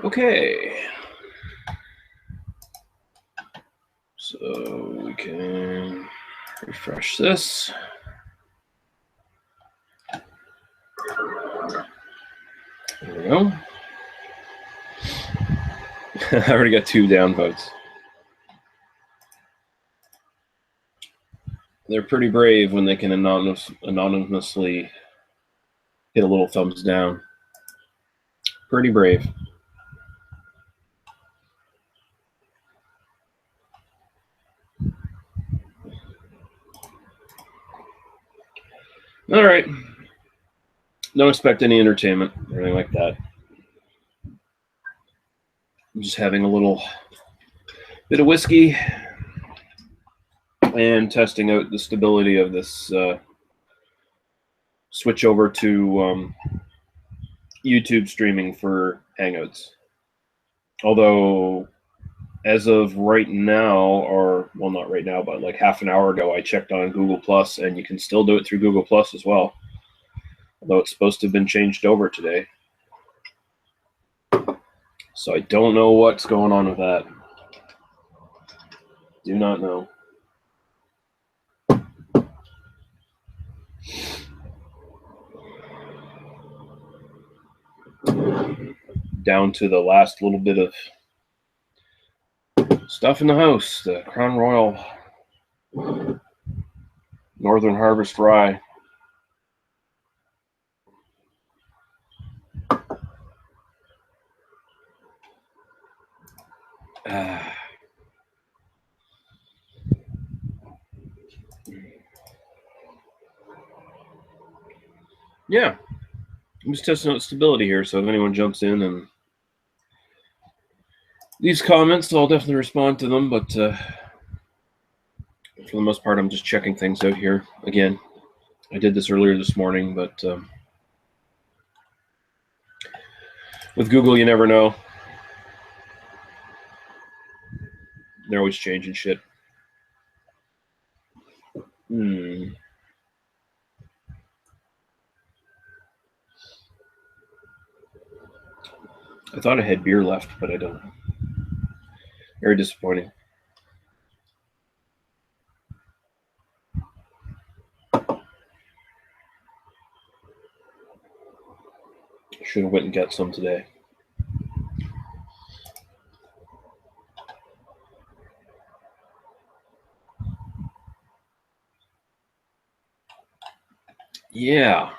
Okay. So we can refresh this. There we go. I already got 2 downvotes. They're pretty brave when they can anonymously hit a little thumbs down. Pretty brave. All right. Don't expect any entertainment or anything like that. I'm just having a little bit of whiskey and testing out the stability of this switch over to YouTube streaming for Hangouts. Although, as of right now, or well, not right now, but like half an hour ago, I checked on Google Plus, and you can still do it through Google Plus as well. Although it's supposed to have been changed over today. So I don't know what's going on with that. Do not know. Down to the last little bit of stuff in the house, the Crown Royal Northern Harvest Rye. Yeah, I'm just testing out stability here, so if anyone jumps in and leaves comments, I'll definitely respond to them, but for the most part, I'm just checking things out here. Again, I did this earlier this morning, but with Google, you never know. They're always changing shit. I thought I had beer left, but I don't. Very disappointing. Should have went and got some today. Yeah.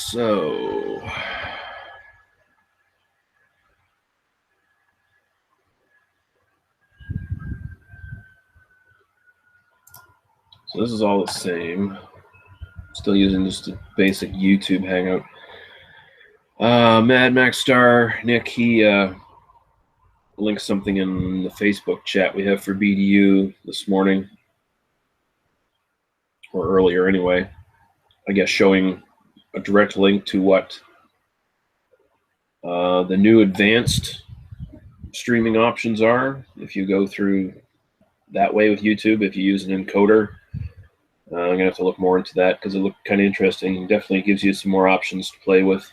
So this is all the same. Still using just a basic YouTube Hangout. Mad Max Star Nick, he linked something in the Facebook chat we have for BDU this morning, or earlier anyway. I guess showing a direct link to what the new advanced streaming options are if you go through that way with YouTube. If you use an encoder, I'm gonna have to look more into that because it looked kind of interesting. It definitely gives you some more options to play with.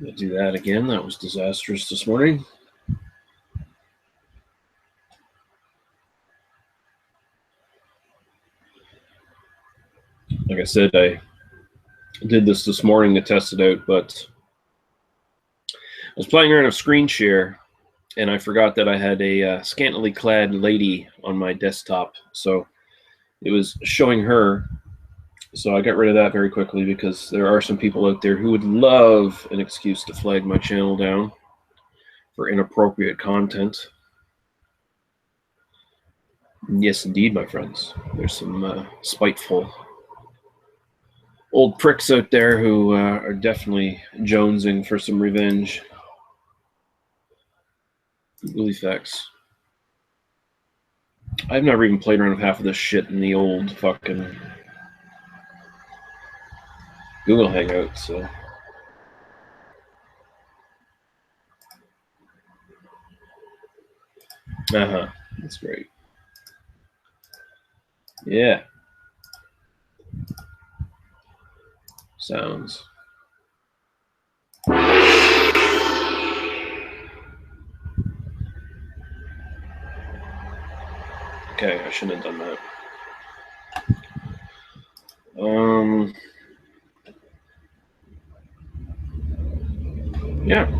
I'll do that again. That was disastrous this morning. Like I said, I did this morning to test it out, but I was playing around a screen share, and I forgot that I had a scantily clad lady on my desktop, so it was showing her. So I got rid of that very quickly because there are some people out there who would love an excuse to flag my channel down for inappropriate content. Yes, indeed, my friends. There's some spiteful old pricks out there who are definitely jonesing for some revenge. Google effects. I've never even played around with half of this shit in the old fucking Google Hangout, so. Uh-huh. That's great. Yeah. Sounds. Okay, I shouldn't have done that. Yeah.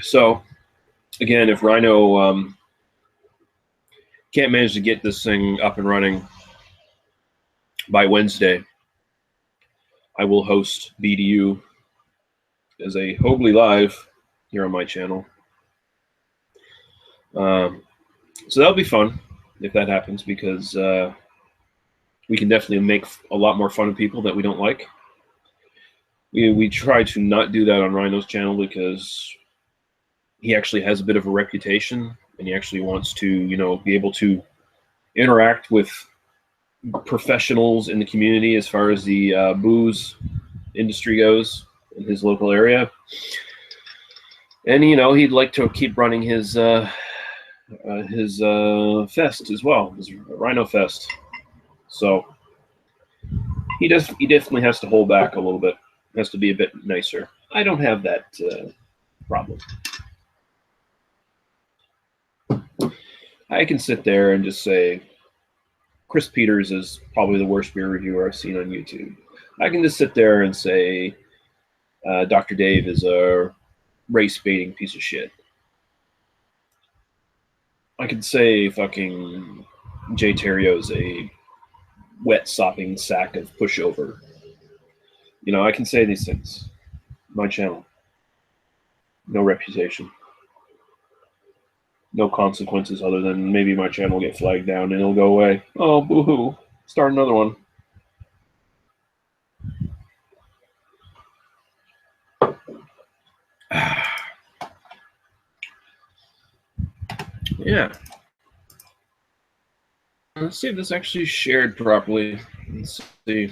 So, again, if Rhino can't manage to get this thing up and running by Wednesday, I will host BDU as a Hobley Live here on my channel. So that'll be fun if that happens, because we can definitely make a lot more fun of people that we don't like. We try to not do that on Rhino's channel because he actually has a bit of a reputation, and he actually wants to, you know, be able to interact with professionals in the community as far as the booze industry goes in his local area. And, you know, he'd like to keep running his fest as well, his Rhino Fest. So he definitely has to hold back a little bit. Has to be a bit nicer. I don't have that problem. I can sit there and just say, Chris Peters is probably the worst beer reviewer I've seen on YouTube. I can just sit there and say, Dr. Dave is a race-baiting piece of shit. I could say fucking Jay Terrio's a wet sopping sack of pushover. You know, I can say these things. My channel. No reputation. No consequences other than maybe my channel will get flagged down and it'll go away. Oh, boo-hoo. Start another one. Yeah. Let's see if this actually shared properly. Let's see.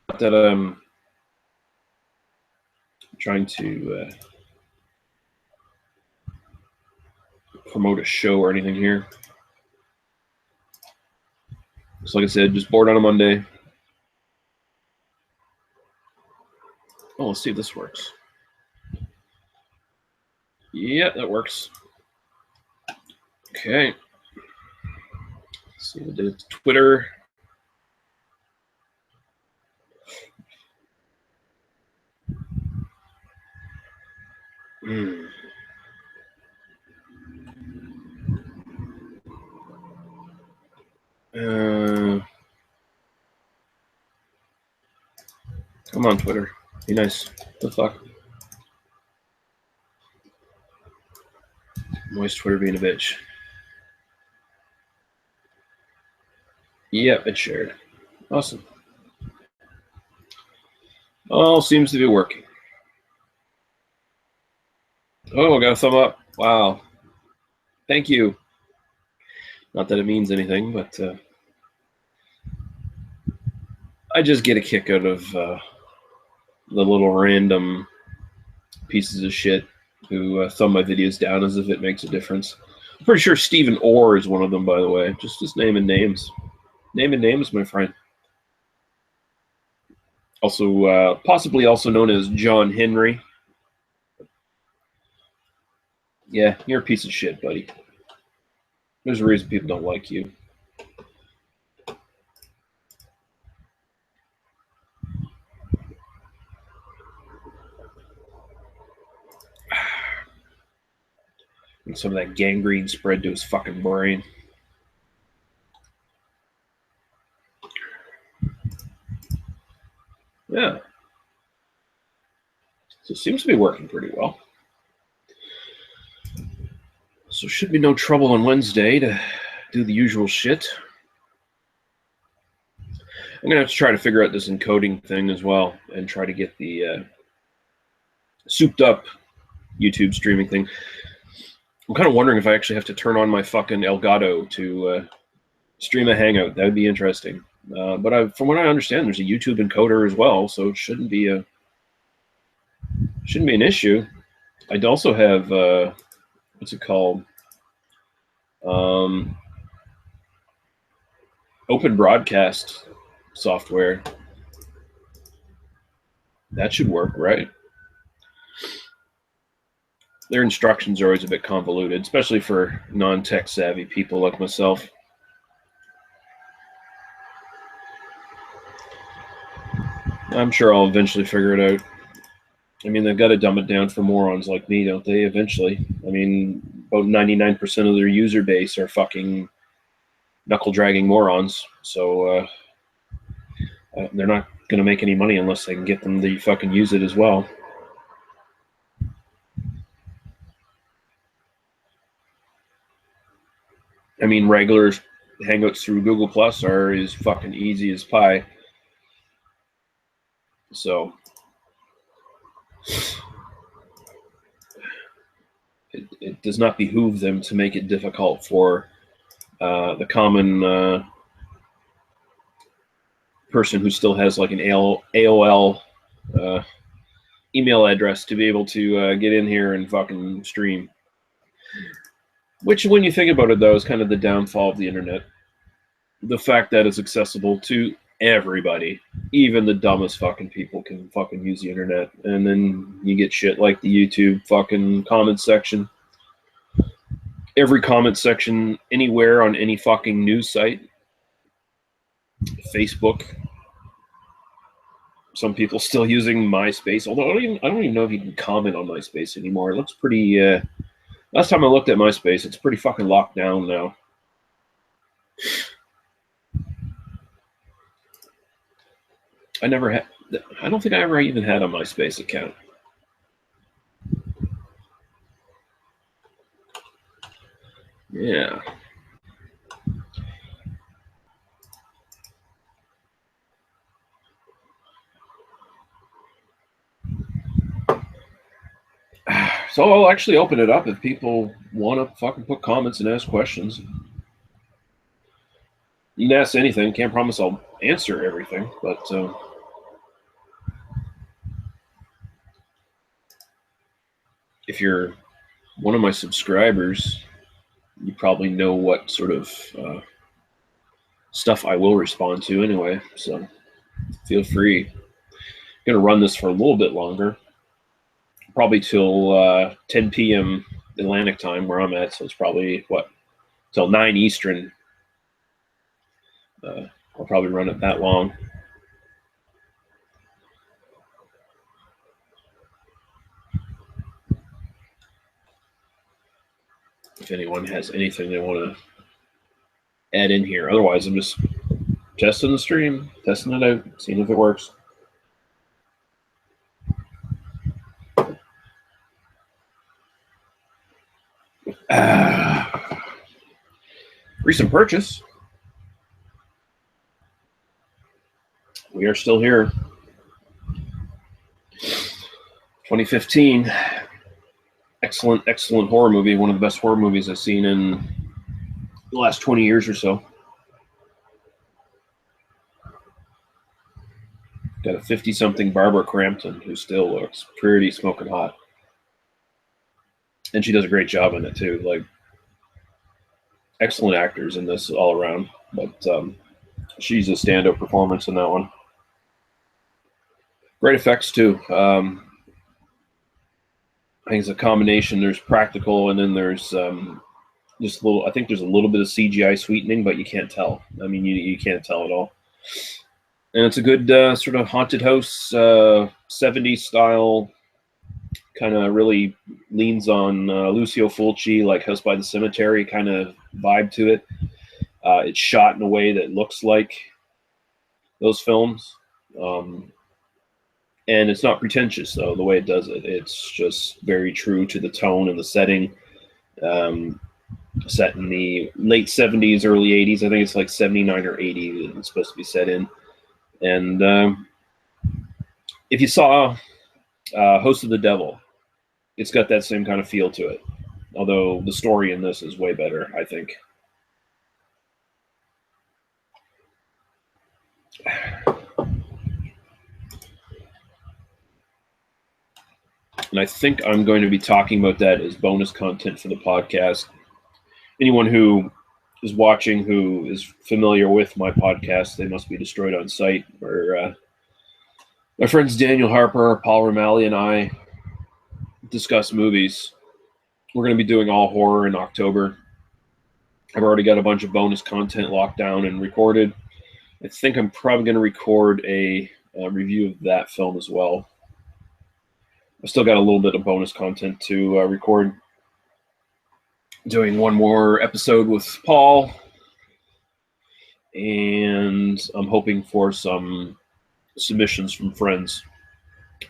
Not that I'm trying to promote a show or anything here. So like I said, just bored on a Monday. Oh, let's see if this works. Yeah, that works. Okay. Let's see what I did to Twitter. Come on, Twitter. Be nice. What the fuck? Moist Twitter being a bitch. Yep, it's shared. Awesome. All seems to be working. Oh, I got a thumb up. Wow. Thank you. Not that it means anything, but I just get a kick out of the little random pieces of shit who thumb my videos down as if it makes a difference. I'm pretty sure Stephen Orr is one of them, by the way. Just naming names. Naming names, my friend. Also, possibly also known as John Henry. Yeah, you're a piece of shit, buddy. There's a reason people don't like you. And some of that gangrene spread to his fucking brain. Yeah. So it seems to be working pretty well. So should be no trouble on Wednesday to do the usual shit. I'm gonna have to try to figure out this encoding thing as well, and try to get the souped up YouTube streaming thing. I'm kind of wondering if I actually have to turn on my fucking Elgato to stream a Hangout. That would be interesting. But from what I understand, there's a YouTube encoder as well, so it shouldn't be an issue. I'd also have what's it called? Open broadcast software. That should work, right? Their instructions are always a bit convoluted, especially for non-tech savvy people like myself. I'm sure I'll eventually figure it out. I mean, they've got to dumb it down for morons like me, don't they, eventually? I mean, about 99% of their user base are fucking knuckle-dragging morons, so they're not going to make any money unless they can get them to fucking use it as well. I mean, regular Hangouts through Google Plus are as fucking easy as pie. So it does not behoove them to make it difficult for the common person who still has like an AOL email address to be able to get in here and fucking stream. Which, when you think about it, though, is kind of the downfall of the internet. The fact that it's accessible to everybody, even the dumbest fucking people can fucking use the internet. And then you get shit like the YouTube fucking comment section. Every comment section anywhere on any fucking news site. Facebook. Some people still using MySpace, although I don't even know if you can comment on MySpace anymore. It looks pretty... last time I looked at MySpace, it's pretty fucking locked down now. I don't think I ever even had a MySpace account. Yeah. So I'll actually open it up if people want to fucking put comments and ask questions. You can ask anything. Can't promise I'll answer everything, but if you're one of my subscribers, you probably know what sort of stuff I will respond to anyway. So feel free. I'm going to run this for a little bit longer. Probably till 10 p.m. Atlantic time where I'm at, so it's probably, till 9 Eastern. I'll probably run it that long. If anyone has anything they want to add in here. Otherwise, I'm just testing the stream, testing it out, seeing if it works. Recent purchase. We are still here. 2015. Excellent horror movie. One of the best horror movies I've seen in the last 20 years or so. Got a 50-something Barbara Crampton who still looks pretty smoking hot. And she does a great job in it too. Like, excellent actors in this all around. But she's a stand-up performance in that one. Great effects too. I think it's a combination. There's practical, and then there's just a little. I think there's a little bit of CGI sweetening, but you can't tell. I mean, you can't tell at all. And it's a good sort of haunted house, 70s style. Kind of really leans on Lucio Fulci, like House by the Cemetery kind of vibe to it. It's shot in a way that looks like those films. And it's not pretentious, though, the way it does it. It's just very true to the tone and the setting. Set in the late 70s, early 80s. I think it's like 79 or 80 that it's supposed to be set in. And if you saw Host of the Devil, it's got that same kind of feel to it. Although the story in this is way better, I think. And I think I'm going to be talking about that as bonus content for the podcast. Anyone who is watching who is familiar with my podcast, They Must Be Destroyed on Sight, where my friends Daniel Harper, Paul Romali, and I discuss movies. We're going to be doing all horror in October. I've already got a bunch of bonus content locked down and recorded. I think I'm probably going to record a review of that film as well. I've still got a little bit of bonus content to record. Doing one more episode with Paul, and I'm hoping for some submissions from friends,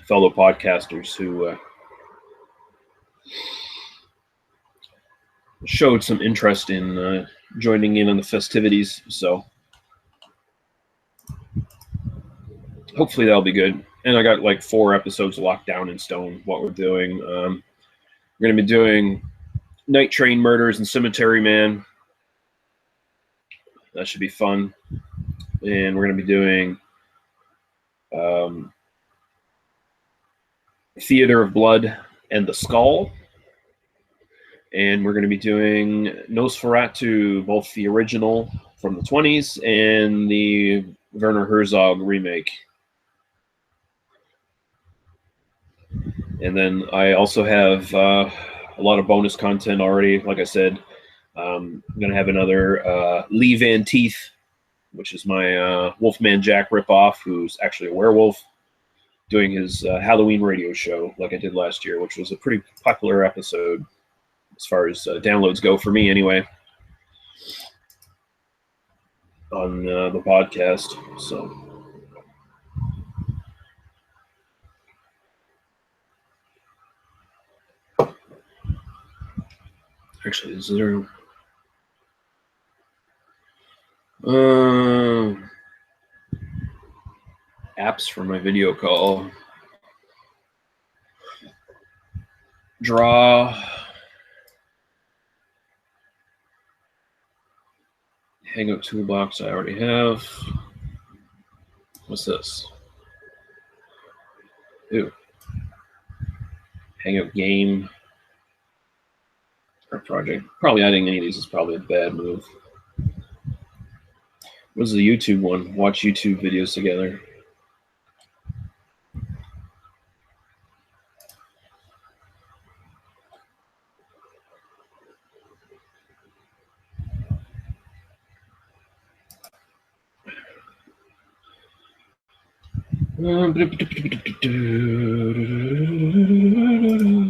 fellow podcasters who showed some interest in joining in on the festivities. So hopefully that'll be good. And I got like 4 episodes locked down in stone what we're doing. We're going to be doing Night Train Murders and Cemetery Man. That should be fun. And we're going to be doing Theater of Blood and the Skull. And we're going to be doing Nosferatu, both the original from the 20s and the Werner Herzog remake. And then I also have a lot of bonus content already. Like I said, I'm going to have another Lee Van Teeth, which is my Wolfman Jack ripoff, who's actually a werewolf, doing his Halloween radio show like I did last year, which was a pretty popular episode as far as downloads go for me anyway on the podcast. So actually, is there apps for my video call? Draw, Hangout Toolbox I already have. What's this? Ooh. Hangout Game. Or project. Probably adding any of these is probably a bad move. What's the YouTube one? Watch YouTube videos together.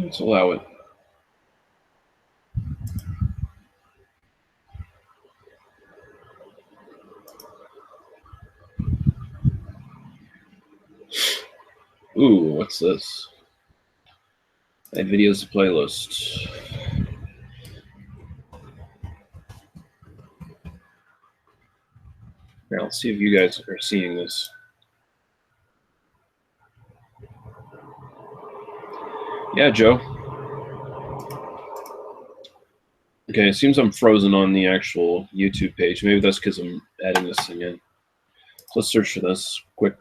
Let's allow it. Ooh, what's this? Add videos to playlist. Now let's see if you guys are seeing this. Yeah, Joe. Okay, it seems I'm frozen on the actual YouTube page. Maybe that's because I'm adding this thing in. So let's search for this quick.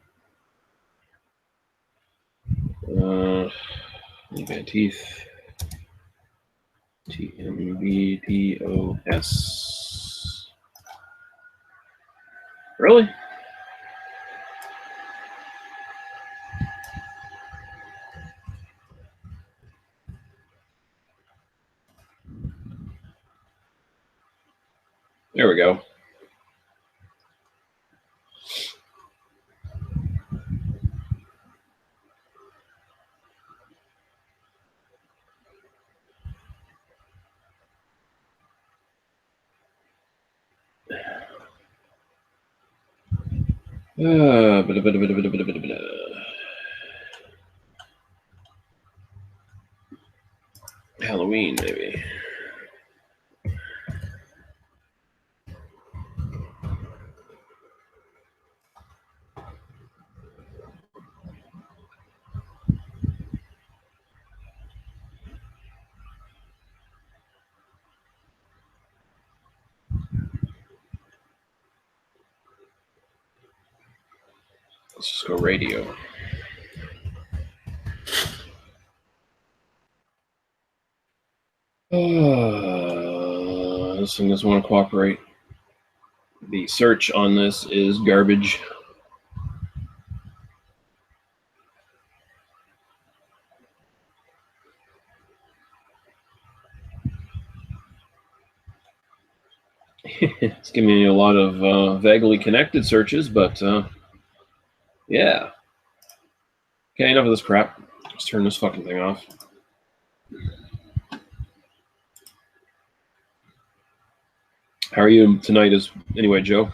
Van Teeth. TMBDOS. Really? There we go. Halloween, maybe. Let's just go radio. This thing doesn't want to cooperate. The search on this is garbage. It's giving me a lot of vaguely connected searches, but yeah. Okay, enough of this crap. Let's turn this fucking thing off. How are you tonight? Anyway, Joe?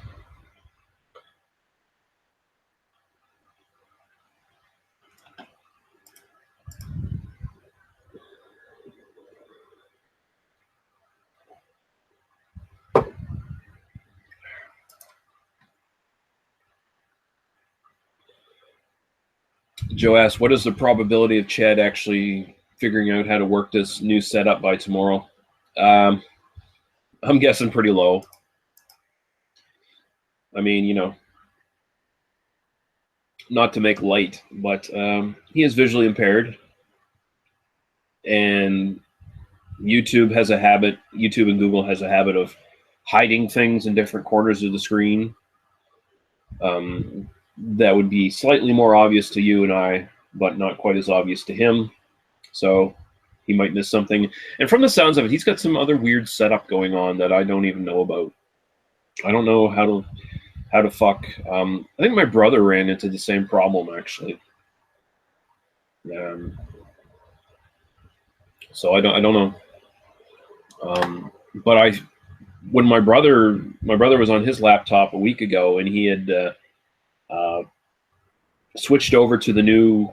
Joe asked, what is the probability of Chad actually figuring out how to work this new setup by tomorrow? I'm guessing pretty low. I mean, you know, not to make light, but he is visually impaired. And YouTube and Google has a habit of hiding things in different corners of the screen. That would be slightly more obvious to you and I, but not quite as obvious to him. So he might miss something. And from the sounds of it, he's got some other weird setup going on that I don't even know about. I don't know how to fuck. I think my brother ran into the same problem, actually. So I don't know. But when my brother was on his laptop a week ago, and he had switched over to the new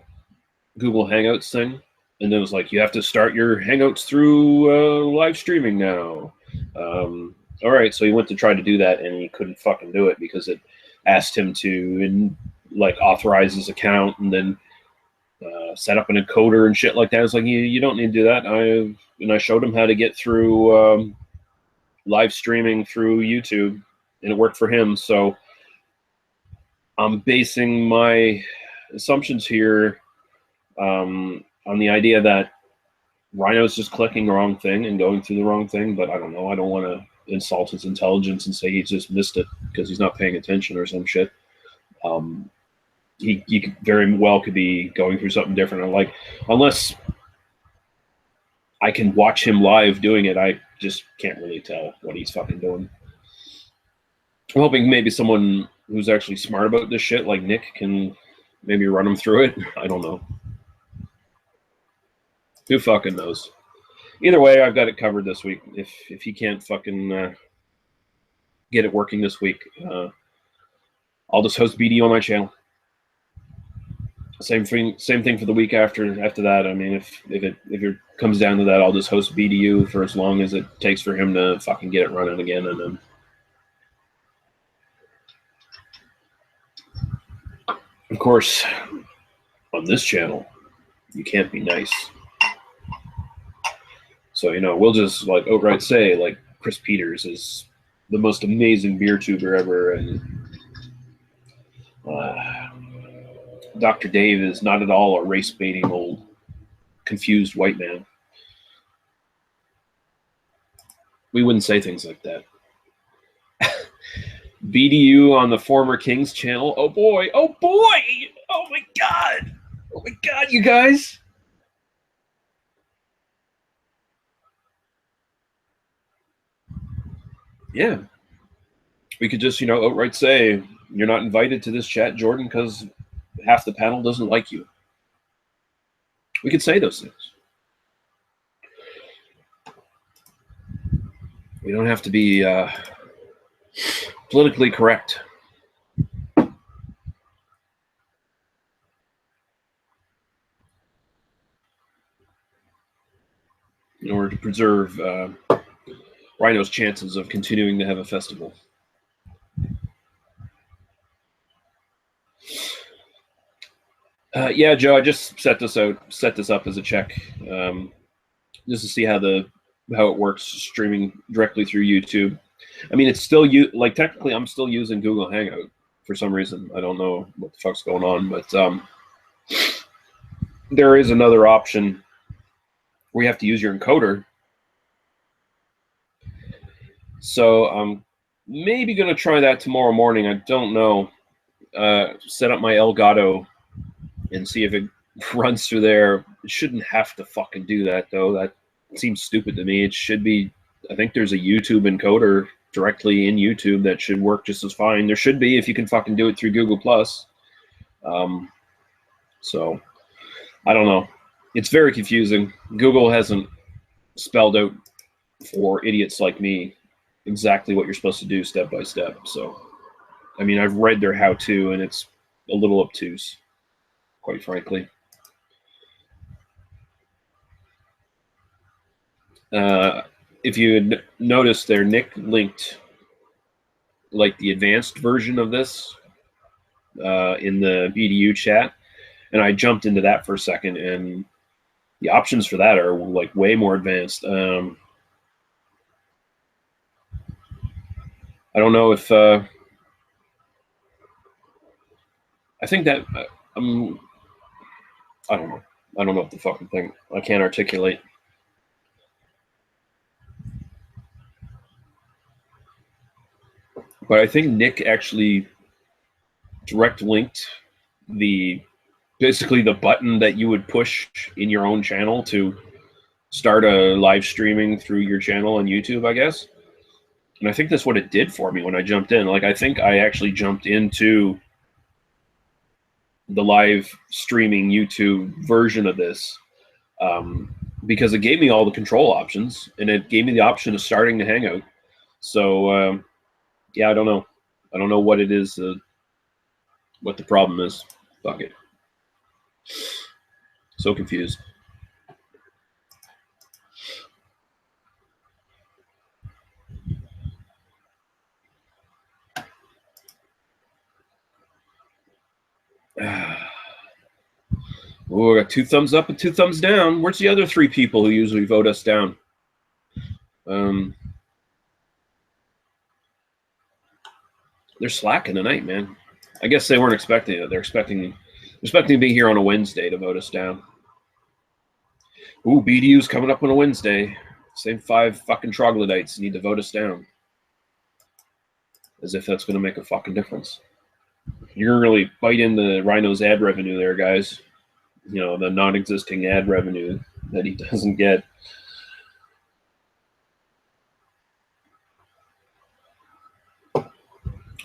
Google Hangouts thing, and then it was like, you have to start your Hangouts through live streaming now. All right, so he went to try to do that, and he couldn't fucking do it because it asked him to like authorize his account and then set up an encoder and shit like that. It's like, you don't need to do that. I showed him how to get through live streaming through YouTube, and it worked for him. So I'm basing my assumptions here on the idea that Rhino's just clicking the wrong thing and going through the wrong thing, but I don't know. I don't want to insult his intelligence and say he just missed it because he's not paying attention or some shit. He very well could be going through something different. Like, unless I can watch him live doing it, I just can't really tell what he's fucking doing. I'm hoping maybe someone who's actually smart about this shit, like Nick, can maybe run him through it. I don't know. Who fucking knows? Either way, I've got it covered this week. If he can't fucking get it working this week, I'll just host BDU on my channel. Same thing for the week after that. I mean, if it comes down to that, I'll just host BDU for as long as it takes for him to fucking get it running again, and then. Of course, on this channel, you can't be nice. So, you know, we'll just like outright say, like, Chris Peters is the most amazing beer tuber ever, and Dr. Dave is not at all a race-baiting old confused white man. We wouldn't say things like that. BDU on the former Kings channel. Oh boy! Oh boy! Oh my god! Oh my god, you guys! Yeah. We could just, you know, outright say, you're not invited to this chat, Jordan, because half the panel doesn't like you. We could say those things. We don't have to be politically correct. In order to preserve Rhino's chances of continuing to have a festival. Yeah, Joe, I just set this up as a check, just to see how it works streaming directly through YouTube. I mean, it's still technically I'm still using Google Hangout, for some reason. I don't know what the fuck's going on, but there is another option where you have to use your encoder. So I'm maybe going to try that tomorrow morning. I don't know. Set up my Elgato and see if it runs through there. It shouldn't have to fucking do that, though. That seems stupid to me. It should be, I think there's a YouTube encoder directly in YouTube that should work just as fine. There should be if you can fucking do it through Google+. So, I don't know. It's very confusing. Google hasn't spelled out for idiots like me exactly what you're supposed to do step by step. So, I mean, I've read their how-to, and it's a little obtuse, quite frankly. If you had noticed there, Nick linked like the advanced version of this in the BDU chat, and I jumped into that for a second, and the options for that are like way more advanced. I don't know if I think that I don't know. I don't know what the fucking thing. I can't articulate. But I think Nick actually direct linked basically the button that you would push in your own channel to start a live streaming through your channel on YouTube, I guess. And I think that's what it did for me when I jumped in. Like, I think I actually jumped into the live streaming YouTube version of this because it gave me all the control options, and it gave me the option of starting the hangout. So, yeah, I don't know. I don't know what it is, what the problem is. Fuck it. So confused. Oh, I got 2 thumbs up and 2 thumbs down. Where's the other 3 people who usually vote us down? They're slacking tonight, man. I guess they weren't expecting it. They're expecting to be here on a Wednesday to vote us down. Ooh, BDU's coming up on a Wednesday. Same 5 fucking troglodytes need to vote us down. As if that's going to make a fucking difference. You're going to really bite into Rhino's ad revenue there, guys. You know, the non-existing ad revenue that he doesn't get.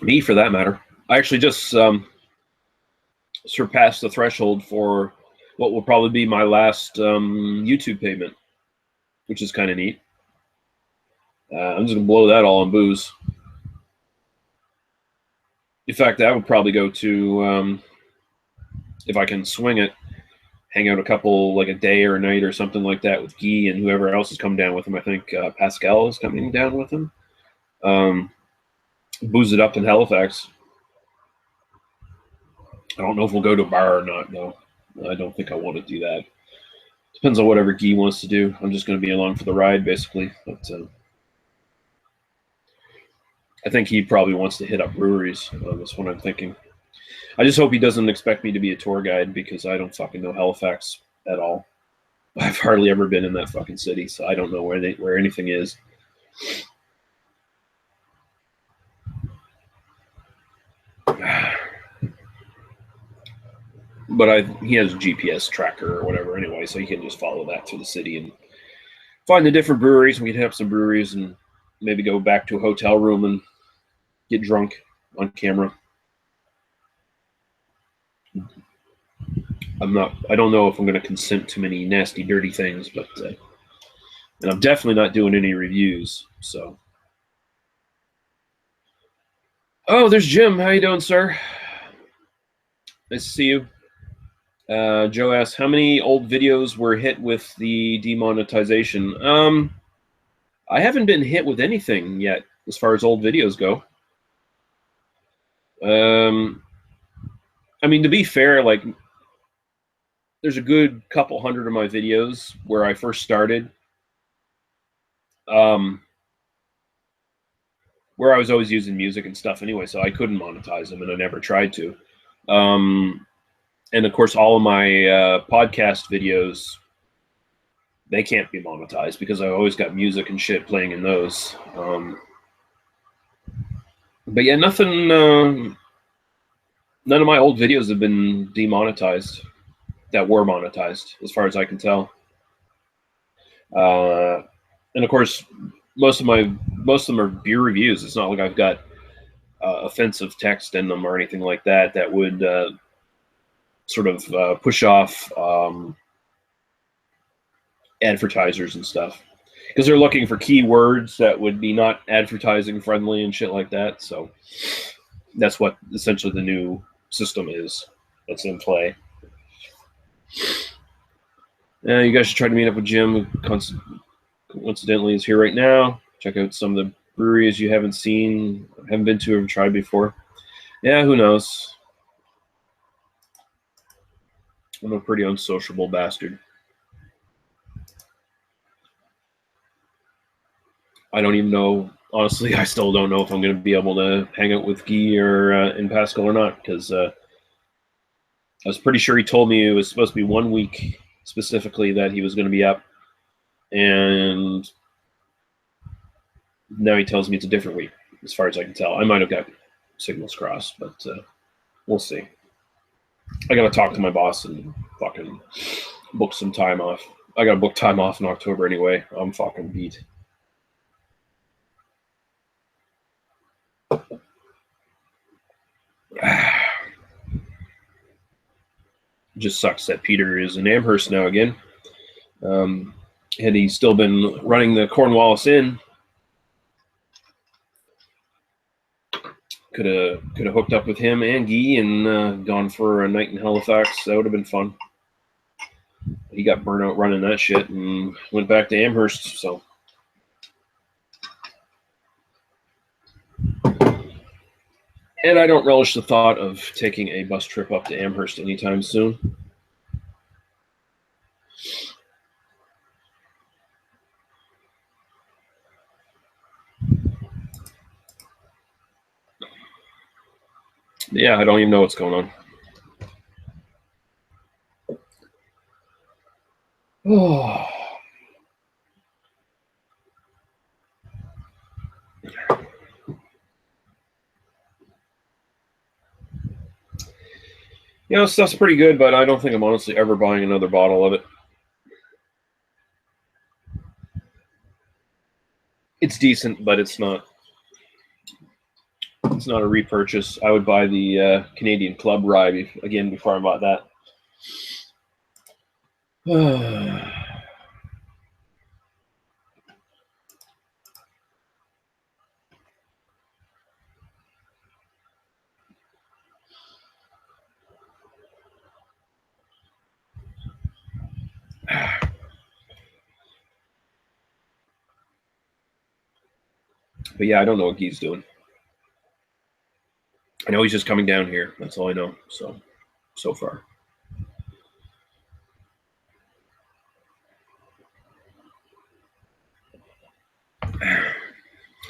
Me, for that matter. I actually just surpassed the threshold for what will probably be my last YouTube payment, which is kind of neat. I'm just going to blow that all on booze. In fact, that would probably go to, if I can swing it, hang out a couple, like a day or a night or something like that with Guy and whoever else has come down with him. I think Pascal is coming down with him. Booze it up in Halifax. I don't know if we'll go to a bar or not, though. I don't think I want to do that. Depends on whatever Guy wants to do. I'm just going to be along for the ride, basically. But I think he probably wants to hit up breweries. That's what I'm thinking. I just hope he doesn't expect me to be a tour guide, because I don't fucking know Halifax at all. I've hardly ever been in that fucking city, so I don't know where anything is. But he has a GPS tracker or whatever anyway, so he can just follow that through the city and find the different breweries. We can hit up some breweries and maybe go back to a hotel room and get drunk on camera. I don't know if I'm going to consent to many nasty, dirty things, but and I'm definitely not doing any reviews. So, oh, there's Jim. How you doing, sir? Nice to see you. Joe asks, how many old videos were hit with the demonetization? I haven't been hit with anything yet as far as old videos go. I mean, to be fair, like, there's a good couple hundred of my videos where I first started. where I was always using music and stuff anyway, so I couldn't monetize them, and I never tried to. And of course, all of my podcast videos, they can't be monetized because I always got music and shit playing in those. But yeah, nothing. None of my old videos have been demonetized that were monetized, as far as I can tell. And of course, most of them are beer reviews. It's not like I've got offensive text in them or anything like that that would sort of push off advertisers and stuff, because they're looking for keywords that would be not advertising friendly and shit like that. So that's what essentially the new system is that's in play. You guys should try to meet up with Jim, who coincidentally is here right now. Check out some of the breweries you haven't been to or tried before. Yeah, who knows? I'm a pretty unsociable bastard. I don't even know. Honestly, I still don't know if I'm going to be able to hang out with Guy or in Pascal or not, because I was pretty sure he told me it was supposed to be 1 week specifically that he was going to be up, and now he tells me it's a different week, as far as I can tell. I might have got signals crossed, but we'll see. I got to talk to my boss and fucking book some time off. I got to book time off in October anyway. I'm fucking beat. Just sucks that Peter is in Amherst now again. Had he still been running the Cornwallis Inn, could have hooked up with him and Guy and gone for a night in Halifax. That would have been fun. He got burnt out running that shit and went back to Amherst. So, and I don't relish the thought of taking a bus trip up to Amherst anytime soon. Yeah, I don't even know what's going on. Oh. You know, stuff's pretty good, but I don't think I'm honestly ever buying another bottle of it. It's decent, but it's not a repurchase. I would buy the Canadian Club Rye again before I bought that. But yeah, I don't know what Guy's doing. I know he's just coming down here. That's all I know. So far.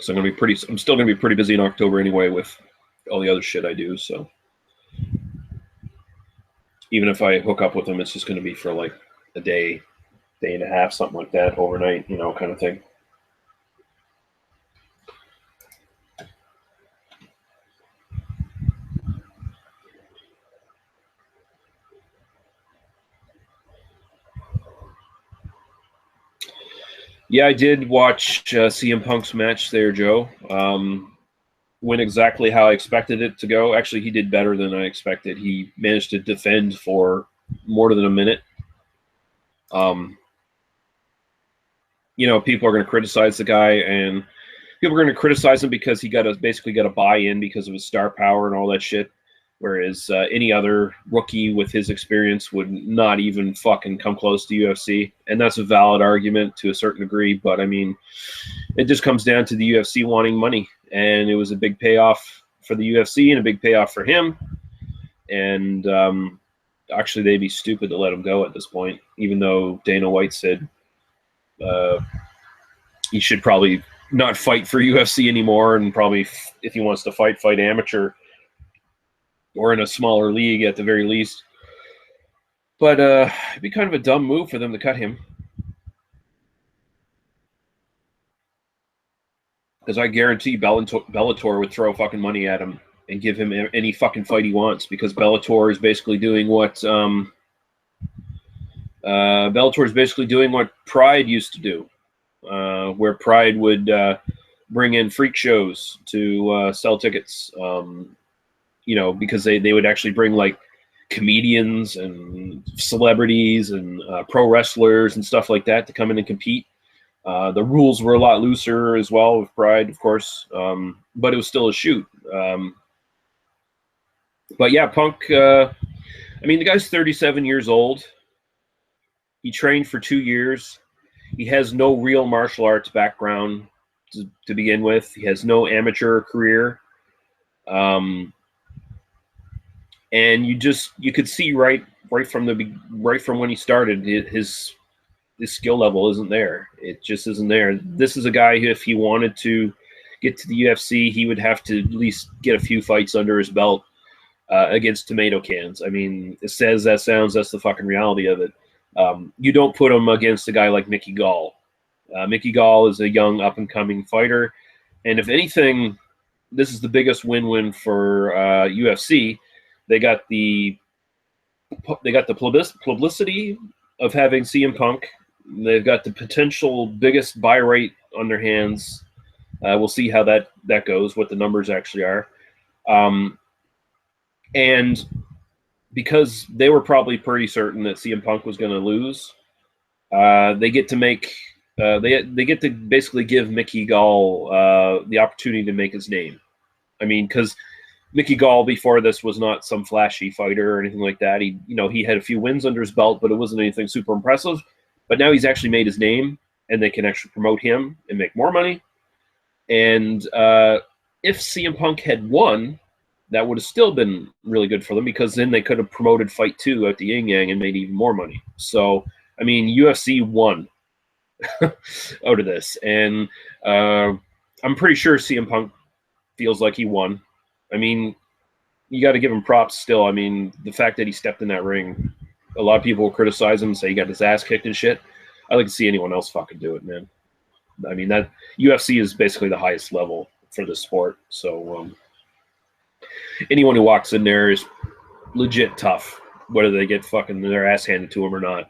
So I'm still gonna be pretty busy in October anyway with all the other shit I do. So even if I hook up with him, it's just gonna be for like a day and a half, something like that, overnight, kind of thing. Yeah, I did watch CM Punk's match there, Joe. Went exactly how I expected it to go. Actually, he did better than I expected. He managed to defend for more than a minute. People are going to criticize the guy, and people are going to criticize him because he basically got a buy-in because of his star power and all that shit. Whereas any other rookie with his experience would not even fucking come close to UFC. And that's a valid argument to a certain degree. But, I mean, it just comes down to the UFC wanting money. And it was a big payoff for the UFC and a big payoff for him. And actually, they'd be stupid to let him go at this point, even though Dana White said he should probably not fight for UFC anymore, and probably if he wants to fight amateur or in a smaller league at the very least. But it'd be kind of a dumb move for them to cut him, because I guarantee Bellator would throw fucking money at him and give him any fucking fight he wants, because Bellator is basically doing what Pride used to do, where Pride would bring in freak shows to sell tickets. Because they would actually bring like comedians and celebrities and pro wrestlers and stuff like that to come in and compete. The rules were a lot looser as well with Pride, of course, but it was still a shoot. But yeah, Punk, the guy's 37 years old. He trained for 2 years. He has no real martial arts background to begin with. He has no amateur career. And you could see right from when he started, his skill level isn't there. It just isn't there. This is a guy who, if he wanted to get to the UFC, he would have to at least get a few fights under his belt against tomato cans. It says that sounds, that's the fucking reality of it. You don't put him against a guy like Mickey Gall. Mickey Gall is a young up-and-coming fighter, and if anything, this is the biggest win-win for UFC. They got the publicity of having CM Punk. They've got the potential biggest buy rate on their hands. We'll see how that goes, what the numbers actually are. And because they were probably pretty certain that CM Punk was going to lose, they get to make they get to basically give Mickey Gall the opportunity to make his name. Because Mickey Gall before this was not some flashy fighter or anything like that. He had a few wins under his belt, but it wasn't anything super impressive. But now he's actually made his name, and they can actually promote him and make more money. And if CM Punk had won, that would have still been really good for them, because then they could have promoted Fight 2 at the Yin Yang and made even more money. So, UFC won out of this. And I'm pretty sure CM Punk feels like he won. You got to give him props still. The fact that he stepped in that ring, a lot of people will criticize him and say he got his ass kicked and shit. I'd like to see anyone else fucking do it, man. That UFC is basically the highest level for the sport. So anyone who walks in there is legit tough, whether they get fucking their ass handed to them or not.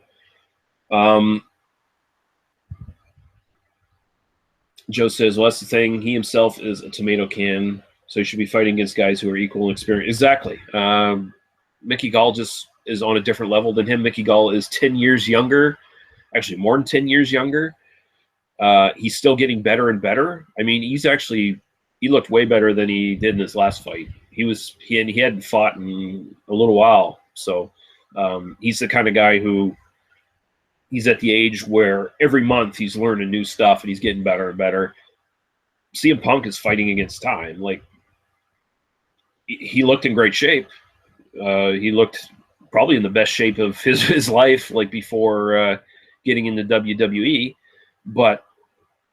Joe says, well, that's the thing. He himself is a tomato can, so he should be fighting against guys who are equal in experience. Exactly. Mickey Gall just is on a different level than him. Mickey Gall is 10 years younger, actually more than 10 years younger. He's still getting better and better. He looked way better than he did in his last fight. He hadn't fought in a little while. So he's the kind of guy who, he's at the age where every month he's learning new stuff and he's getting better and better. CM Punk is fighting against time. Like, he looked in great shape. He looked probably in the best shape of his life, like before getting into WWE, but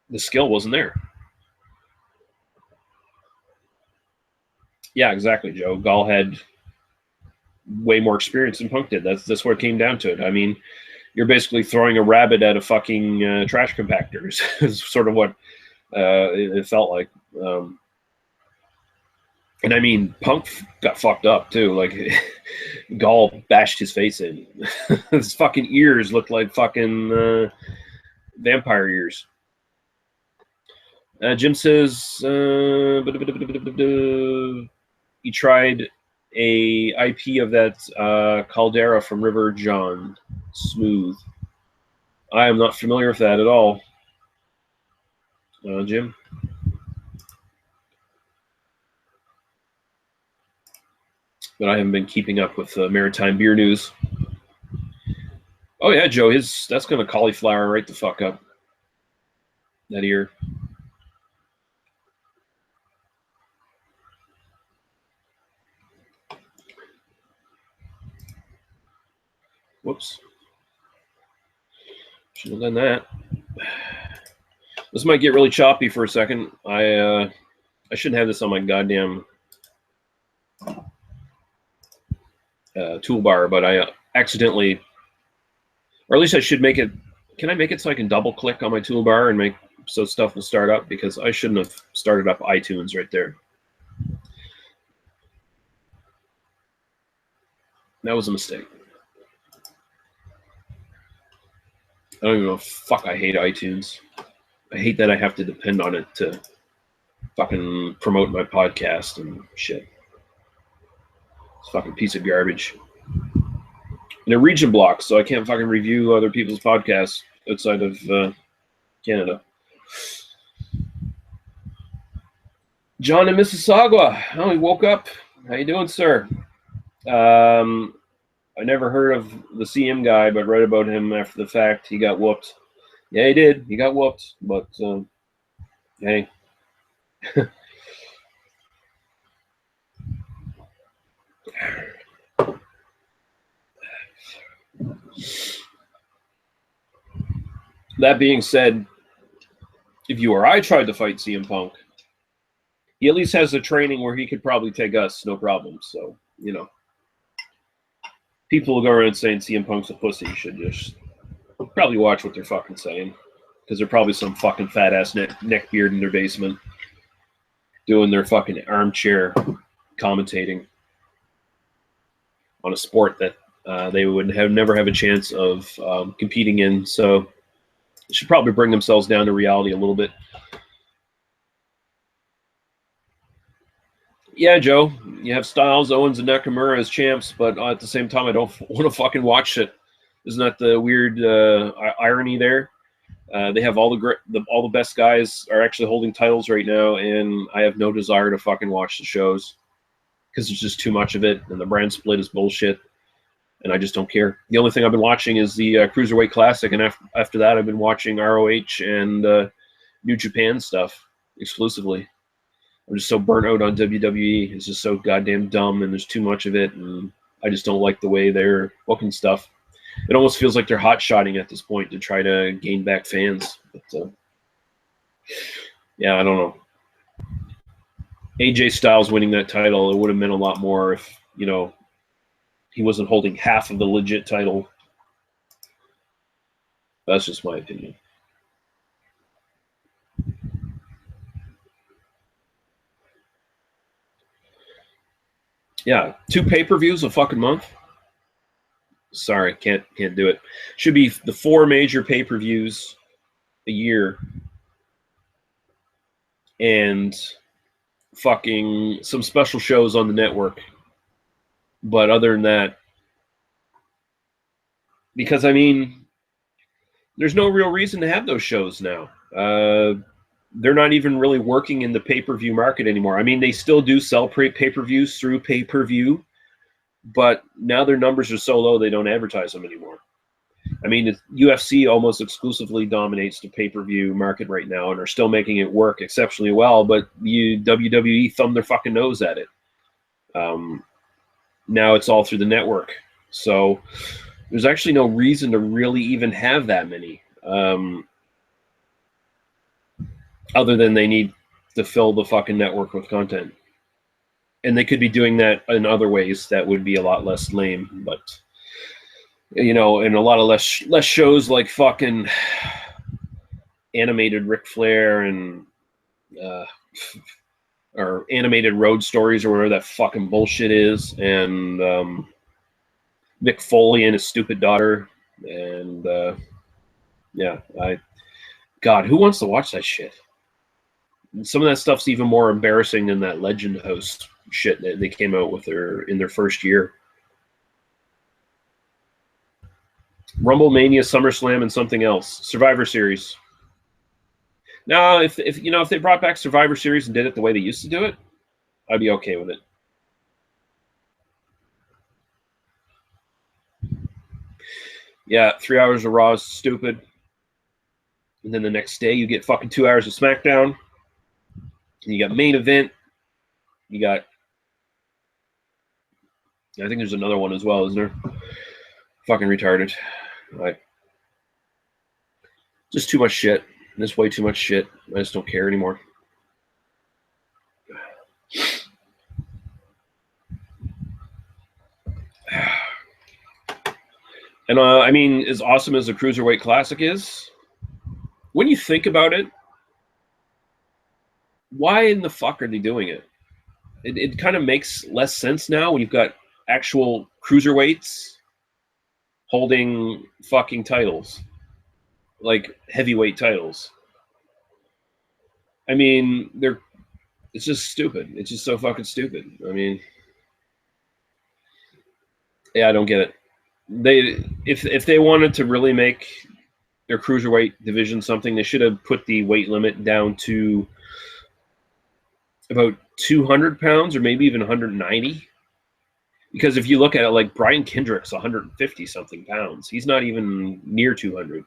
the skill wasn't there. Yeah, exactly, Joe. Gall had way more experience than Punk did. That's what it came down to it. You're basically throwing a rabbit at a fucking trash compactor. Is sort of what it felt like. And Punk got fucked up too. Like, Gall bashed his face in. His fucking ears looked like fucking vampire ears. Jim says he tried a IP of that Caldera from River John. Smooth. I am not familiar with that at all. Jim? But I haven't been keeping up with maritime beer news. Oh yeah, Joe, that's going to cauliflower right the fuck up. That ear. Whoops. Should have done that. This might get really choppy for a second. I shouldn't have this on my goddamn toolbar, but I accidentally, or at least I should make it. Can I make it so I can double click on my toolbar and make so stuff will start up? Because I shouldn't have started up iTunes right there. That was a mistake. I don't even know. Fuck, I hate iTunes. I hate that I have to depend on it to fucking promote my podcast and shit. It's a fucking piece of garbage. And a region block, so I can't fucking review other people's podcasts outside of Canada. John in Mississauga. Oh, he woke up. How you doing, sir? I never heard of the CM guy, but read about him after the fact. He got whooped. Yeah, he did. He got whooped. But, hey. That being said, if you or I tried to fight CM Punk, he at least has the training where he could probably take us, no problem. So, you know. People will go around saying CM Punk's a pussy. You should just probably watch what they're fucking saying. Because they're probably some fucking fat-ass neckbeard in their basement doing their fucking armchair commentating on a sport that they would never have a chance of competing in. So they should probably bring themselves down to reality a little bit. Yeah, Joe, you have Styles, Owens, and Nakamura as champs, but at the same time, I don't want to fucking watch it. Isn't that the weird irony there? They have all the best guys are actually holding titles right now, and I have no desire to fucking watch the shows because there's just too much of it, and the brand split is bullshit, and I just don't care. The only thing I've been watching is the Cruiserweight Classic, and after that, I've been watching ROH and New Japan stuff exclusively. I'm just so burnt out on WWE. It's just so goddamn dumb, and there's too much of it, and I just don't like the way they're booking stuff. It almost feels like they're hot-shotting at this point to try to gain back fans. But, yeah, I don't know. AJ Styles winning that title, it would have meant a lot more if, you know, he wasn't holding half of the legit title. That's just my opinion. Yeah, 2 pay-per-views a fucking month. Sorry, can't do it. Should be the 4 major pay-per-views a year and fucking some special shows on the network. But other than that, because I mean, there's no real reason to have those shows now. They're not even really working in the pay-per-view market anymore. I mean, they still do sell pay-per-views through pay-per-view, but now their numbers are so low they don't advertise them anymore. I mean, UFC almost exclusively dominates the pay-per-view market right now and are still making it work exceptionally well, but WWE thumb their fucking nose at it. Now it's all through the network. So there's actually no reason to really even have that many. Other than they need to fill the fucking network with content. And they could be doing that in other ways that would be a lot less lame, but, you know, and a lot of less shows like fucking animated Ric Flair and or animated Road Stories or whatever that fucking bullshit is, and Mick Foley and his stupid daughter, and yeah, God, who wants to watch that shit? Some of that stuff's even more embarrassing than that Legend House shit that they came out with in their first year. Rumble, Mania, SummerSlam, and something else. Survivor Series. Now, if you know, if they brought back Survivor Series and did it the way they used to do it, I'd be okay with it. Yeah, 3 hours of Raw is stupid. And then the next day you get fucking 2 hours of SmackDown. And you got main event. You got, I think there's another one as well, isn't there? Fucking retarded. Like, just too much shit. There's way too much shit. I just don't care anymore. And I mean, as awesome as the Cruiserweight Classic is, when you think about it, why in the fuck are they doing it? It kind of makes less sense now when you've got actual cruiserweights holding fucking titles, like heavyweight titles. I mean, it's just stupid. It's just so fucking stupid. I mean, yeah, I don't get it. If they wanted to really make their cruiserweight division something, they should have put the weight limit down to about 200 pounds or maybe even 190. Because if you look at it, like Brian Kendrick's 150 something pounds. He's not even near 200.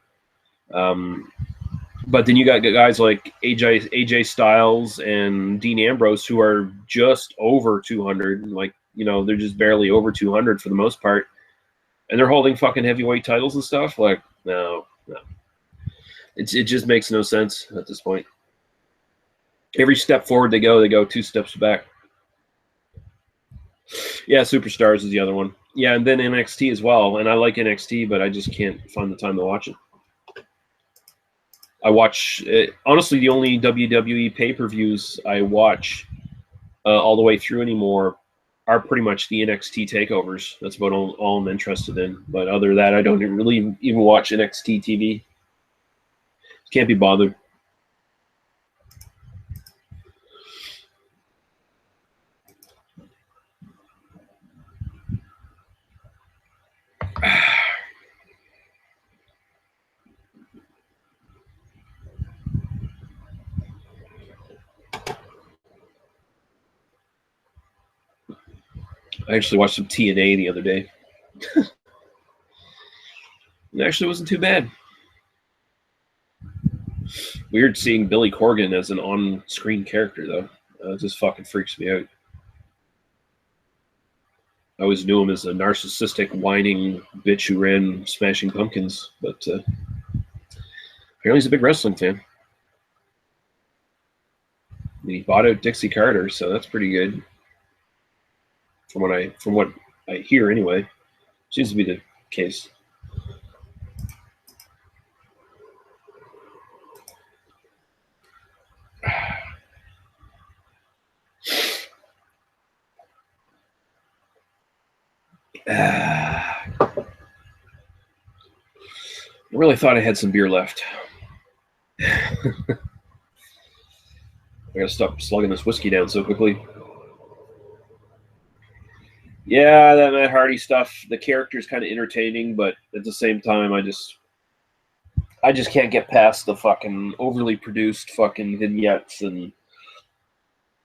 But then you got guys like AJ Styles and Dean Ambrose who are just over 200. Like, you know, they're just barely over 200 for the most part. And they're holding fucking heavyweight titles and stuff. Like, no. It just makes no sense at this point. Every step forward they go 2 steps back. Yeah, Superstars is the other one. Yeah, and then NXT as well. And I like NXT, but I just can't find the time to watch it. I watch, honestly, the only WWE pay-per-views I watch all the way through anymore are pretty much the NXT takeovers. That's about all I'm interested in. But other than that, I don't really even watch NXT TV. Can't be bothered. I actually watched some TNA the other day. It actually wasn't too bad. Weird seeing Billy Corgan as an on-screen character, though. It just fucking freaks me out. I always knew him as a narcissistic, whining bitch who ran Smashing Pumpkins, but apparently he's a big wrestling fan. And he bought out Dixie Carter, so that's pretty good. From what I hear, anyway, seems to be the case. I really thought I had some beer left. I gotta stop slugging this whiskey down so quickly. Yeah, that Matt Hardy stuff, the character's kind of entertaining, but at the same time, I just can't get past the fucking overly produced fucking vignettes and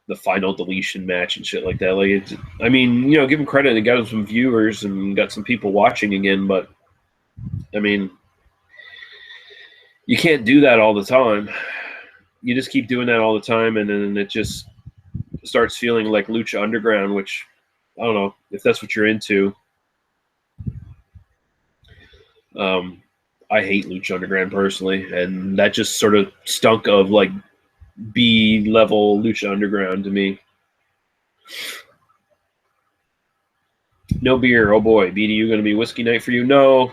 the final deletion match and shit like that. Like, I mean, you know, give him credit, it got him some viewers and got some people watching again, but I mean, you can't do that all the time. You just keep doing that all the time, and then it just starts feeling like Lucha Underground, which I don't know if that's what you're into. I hate Lucha Underground personally, and that just sort of stunk of like B-level Lucha Underground to me. No beer. Oh boy, BDU going to be whiskey night for you? No.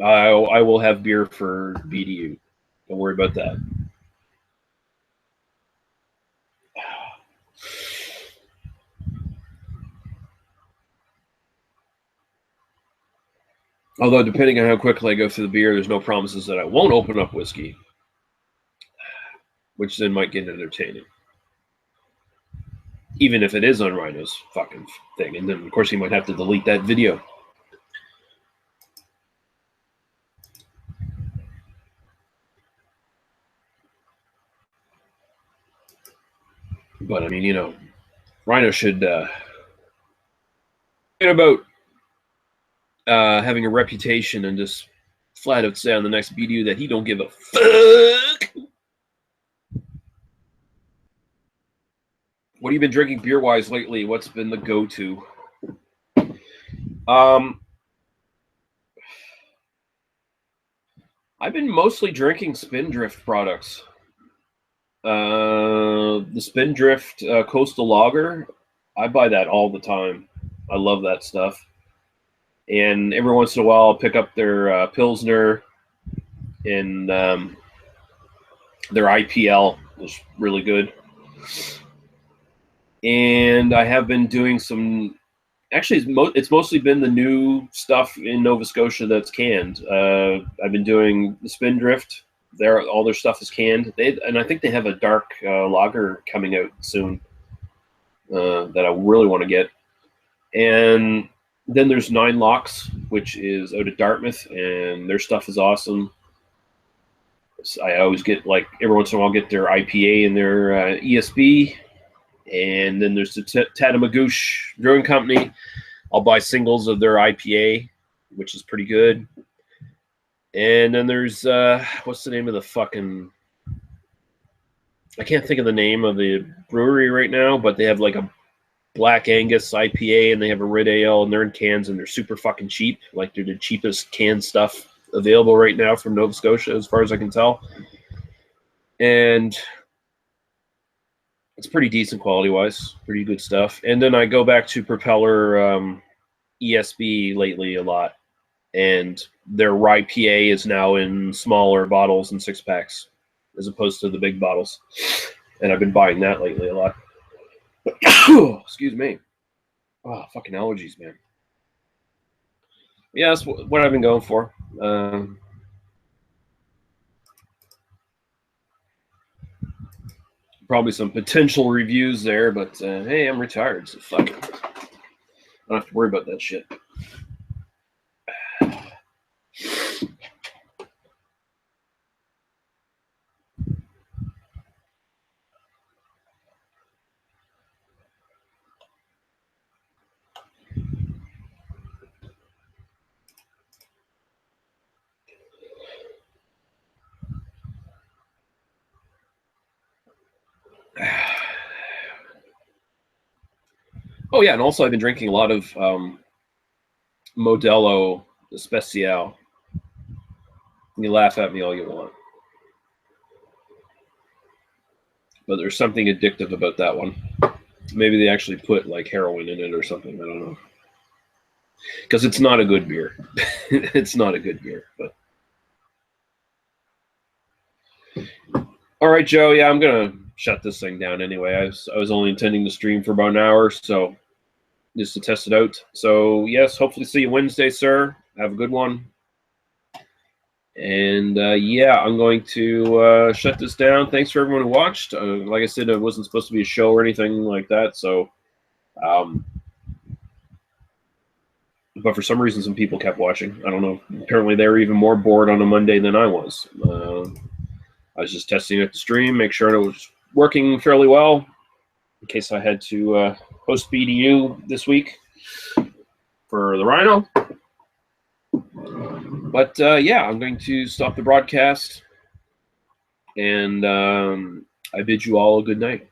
I will have beer for BDU. Don't worry about that. Although, depending on how quickly I go through the beer, there's no promises that I won't open up whiskey, which then might get entertaining. Even if it is on Rhino's fucking thing. And then, of course, he might have to delete that video. But, I mean, you know, Rhino should think about having a reputation and just flat out say on the next video that he don't give a fuck. What have you been drinking beer-wise lately? What's been the go-to? I've been mostly drinking Spindrift products. The Spindrift Coastal Lager, I buy that all the time. I love that stuff. And every once in a while, I'll pick up their Pilsner and their IPL is really good. And I have been doing some. Actually, it's mostly been the new stuff in Nova Scotia that's canned. I've been doing the Spindrift. All their stuff is canned. And I think they have a dark lager coming out soon that I really want to get. And then there's Nine Locks, which is out of Dartmouth, and their stuff is awesome. I always get, like, every once in a while, get their IPA and their ESB. And then there's the Tatamagouche Brewing Company. I'll buy singles of their IPA, which is pretty good. And then there's, what's the name of the fucking... I can't think of the name of the brewery right now, but they have like a Black Angus IPA and they have a Red Ale, and they're in cans and they're super fucking cheap. Like, they're the cheapest canned stuff available right now from Nova Scotia, as far as I can tell. And it's pretty decent quality-wise, pretty good stuff. And then I go back to Propeller ESB lately a lot, and their rye PA is now in smaller bottles and 6-packs as opposed to the big bottles. And I've been buying that lately a lot. Excuse me. Oh, fucking allergies, man. Yeah, that's what I've been going for. Probably some potential reviews there, but hey, I'm retired, so fuck it. I don't have to worry about that shit. Oh yeah, and also I've been drinking a lot of Modelo Especial. You laugh at me all you want, but there's something addictive about that one. Maybe they actually put like heroin in it or something. I don't know. Because it's not a good beer. It's not a good beer. But all right, Joe. Yeah, I'm gonna shut this thing down anyway. I was only intending to stream for about an hour, so just to test it out. So yes, hopefully see you Wednesday, sir. Have a good one. And yeah, I'm going to shut this down. Thanks for everyone who watched. Like I said, it wasn't supposed to be a show or anything like that. So, but for some reason, some people kept watching. I don't know. Apparently, they were even more bored on a Monday than I was. I was just testing out the stream, make sure it was working fairly well, in case I had to host BDU this week for the Rhino. But yeah, I'm going to stop the broadcast, and I bid you all a good night.